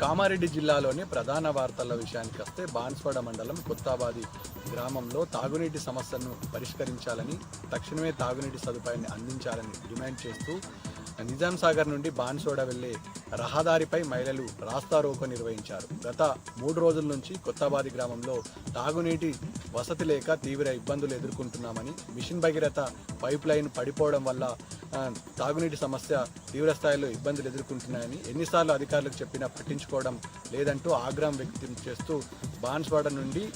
కామారెడ్డి జిల్లాలోని ప్రధాన వార్తల విషయానికి వస్తే బాన్స్వాడ మండలం కొత్తాబాది గ్రామంలో తాగునీటి సమస్యను పరిష్కరించాలని, తక్షణమే తాగునీటి సదుపాయాన్ని అందించాలని డిమాండ్ చేస్తూ నిజాం సాగర్ నుండి బాన్స్వాడ వెళ్లే రహదారిపై మహిళలు రాస్తారోకో నిర్వహించారు. గత 3 రోజుల నుంచి కొత్తాబాది గ్రామంలో తాగునీటి వసతి లేక తీవ్ర ఇబ్బందులు ఎదుర్కొంటున్నామని, మిషన్ భగీరథ పైప్ లైన్ పడిపోవడం వల్ల తాగునీటి సమస్య తీవ్ర స్థాయిలో ఇబ్బందులు ఎదుర్కొంటున్నాయని, ఎన్నిసార్లు అధికారులకు చెప్పినా పట్టించుకోవడం లేదంటూ ఆగ్రహం వ్యక్తం చేస్తూ బాన్స్వాడ నుండి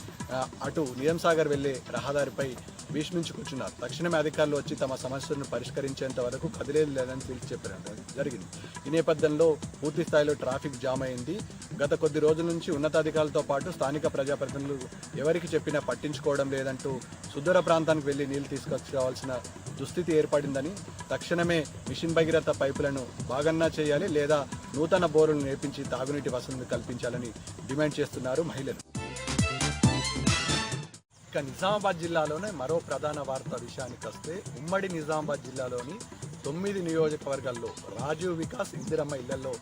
అటు నిజాం సాగర్ వెళ్లే రహదారిపై భీష్మించి కూర్చున్నారు. తక్షణమే అధికారులు వచ్చి తమ సమస్యలను పరిష్కరించేంత వరకు కదిలేదు లేదని తేల్చి చెప్పడం జరిగింది. ఈ నేపథ్యంలో పూర్తి స్థాయిలో ట్రాఫిక్ జామ్ అయింది. గత కొద్ది రోజుల నుంచి ఉన్నతాధికారులతో పాటు స్థానిక ప్రజాప్రతినిధులు ఎవరికి చెప్పినా పట్టించుకోవడం లేదంటూ సుదూర ప్రాంతానికి వెళ్లి నీళ్లు తీసుకొచ్చుకోవాల్సిన దుస్థితి ఏర్పడిందని, తక్షణమే మిషన్ భగీరథ పైపులను బాగన్నా చేయాలి లేదా నూతన బోరులను నేర్పించి తాగునీటి వసతిని కల్పించాలని డిమాండ్ చేస్తున్నారు మహిళలు. ఇక నిజామాబాద్ జిల్లాలోనే మరో ప్రధాన వార్త విషయానికి వస్తే, ఉమ్మడి నిజామాబాద్ జిల్లాలోని 9 నియోజకవర్గాల్లో రాజీవ్ వికాస్ ఇందిరమ్మ ఇళ్లలో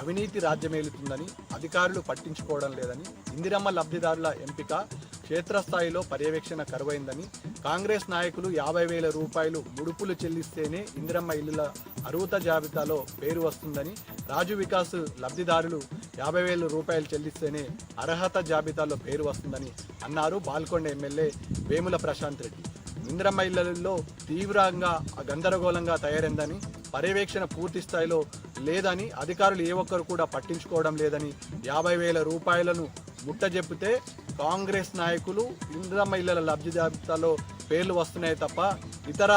అవినీతి రాజ్యమేలుతుందని, అధికారులు పట్టించుకోవడం లేదని, ఇందిరమ్మ లబ్ధిదారుల ఎంపిక క్షేత్రస్థాయిలో పర్యవేక్షణ కరువైందని, కాంగ్రెస్ నాయకులు 50,000 రూపాయలు ముడుపులు చెల్లిస్తేనే ఇందిరమ్మ ఇళ్ల అర్హత జాబితాలో పేరు వస్తుందని, రాజు వికాస్ లబ్ధిదారులు 50,000 రూపాయలు చెల్లిస్తేనే అర్హత జాబితాలో పేరు వస్తుందని అన్నారు బాల్కొండ ఎమ్మెల్యే వేముల ప్రశాంత్ రెడ్డి. ఇందిరమ్మ ఇళ్లలో తీవ్రంగా గందరగోళంగా తయారైందని, పర్యవేక్షణ పూర్తి స్థాయిలో లేదని, అధికారులు ఏ ఒక్కరు కూడా పట్టించుకోవడం లేదని, 50,000 రూపాయలను ముట్టజెప్పితే కాంగ్రెస్ నాయకులు ఇందిరమ్మ ఇళ్ల లబ్ధి జాబితాలో పేర్లు వస్తున్నాయి తప్ప ఇతర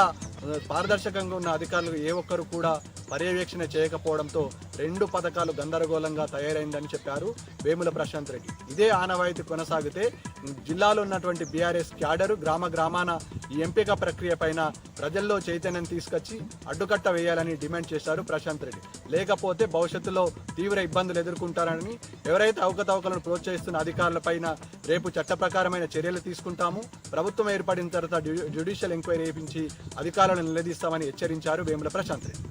పారదర్శకంగా ఉన్న అధికారులు ఏ ఒక్కరు కూడా పర్యవేక్షణ చేయకపోవడంతో 2 పథకాలు గందరగోళంగా తయారైందని చెప్పారు వేముల ప్రశాంత్ రెడ్డి. ఇదే ఆనవాయితీ కొనసాగితే జిల్లాలో ఉన్నటువంటి బీఆర్ఎస్ క్యాడరు గ్రామాన ఈ ఎంపిక ప్రక్రియ పైన ప్రజల్లో చైతన్యం తీసుకొచ్చి అడ్డుకట్ట వేయాలని డిమాండ్ చేశారు ప్రశాంత్ రెడ్డి. లేకపోతే భవిష్యత్తులో తీవ్ర ఇబ్బందులు ఎదుర్కొంటారని, ఎవరైతే అవకతవకలను ప్రోత్సహిస్తున్న అధికారులపైన రేపు చట్టప్రకారమైన చర్యలు తీసుకుంటాము, ప్రభుత్వం ఏర్పడిన తర్వాత జ్యుడిషియల్ ఎంక్వైరీ చేయించి అధికారులను నిలదీస్తామని హెచ్చరించారు వేముల ప్రశాంత్ రెడ్డి.